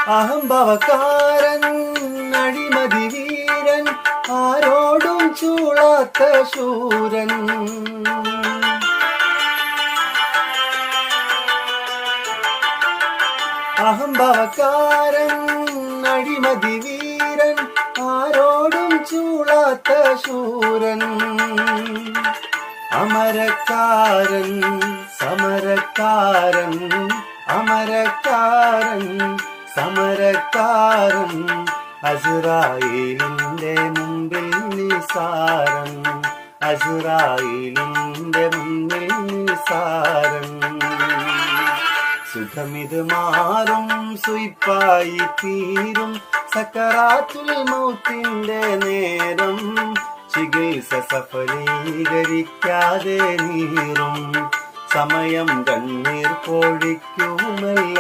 അഹംഭവക്കാരൻ അഴിമതി വീരൻ ആരോടും ചൂളാത്ത ശൂരൻ. അഹംഭവക്കാരൻ അഴിമതി വീരൻ ആരോടും ചൂളാത്ത ശൂരൻ. അമരക്കാരൻ സമരക്കാരൻ അമരക്കാരൻ സമരക്കാരൻ അസ്രായേലിന്റെ മുമ്പിൽ നിസാരൻ അസ്രായേലിന്റെ മുമ്പിൽ നിസാരൻ. സുഖമിത് മാറും സുയിപ്പായി തീരും സക്കറാത്തുൽ മൗത്തിന്റെ നേരം. ചികിത്സ സഫലീകരിക്കാതെ നീറും സമയം കണ്ണീർ പൊഴിക്കുമല്ല.